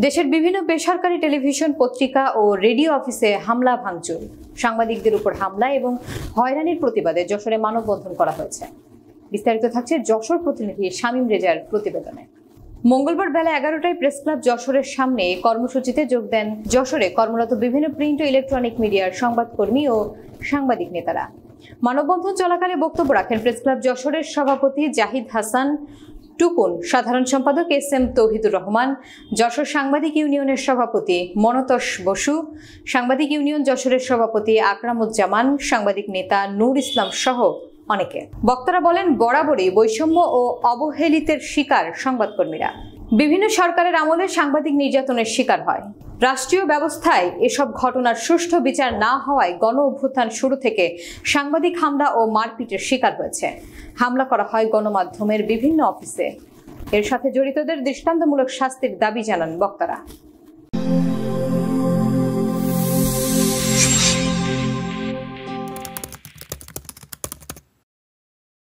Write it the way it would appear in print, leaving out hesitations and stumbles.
দেশের বিভিন্ন বেসরকারি টেলিভিশন, পত্রিকা ও রেডিও অফিসে হামলা ভাঙচুর, সাংবাদিকদের উপর হামলা এবং হয়রানির প্রতিবাদে যশোরে মানববন্ধন করা হয়েছে। বিস্তারিত থাকছে যশোর প্রতিনিধি শামীম রেজার প্রতিবেদনে। মঙ্গলবার বেলা 11টায় প্রেস ক্লাব যশোরের সামনে কর্মসূচিতে যোগ দেন যশোরে কর্মরত বিভিন্ন প্রিন্ট ও ইলেকট্রনিক মিডিয়ার সংবাদকর্মী ও সাংবাদিক নেতারা। মানববন্ধন চলাকালে বক্তব্য রাখেন প্রেস ক্লাব যশোরের সভাপতি জাহিদ হাসান টুকুন, সাধারণ সম্পাদক SM তৌহিদুর রহমান, যশোর সাংবাদিক ইউনিয়নের সভাপতি মনতোষ বসু, সাংবাদিক ইউনিয়ন যশোরের সভাপতি আকরামুজ্জামান, সাংবাদিক নেতা নূর ইসলাম সহ অনেকে। বক্তারা বলেন, বরাবরই বৈষম্য ও অবহেলিতের শিকার সংবাদকর্মীরা। বিভিন্ন সরকারের আমলে সাংবাদিক নির্যাতনের শিকার হয়। রাষ্ট্রীয় ব্যবস্থায় এসব ঘটনার সুষ্ঠু বিচার না হওয়ায় গণ অভ্যুত্থান শুরু থেকে সাংবাদিক হামলা ও মারপিটের শিকার হয়েছে। হামলা করা হয় গণমাধ্যমের বিভিন্ন অফিসে। এর সাথে জড়িতদের দৃষ্টান্তমূলক শাস্তির দাবি জানান বক্তারা।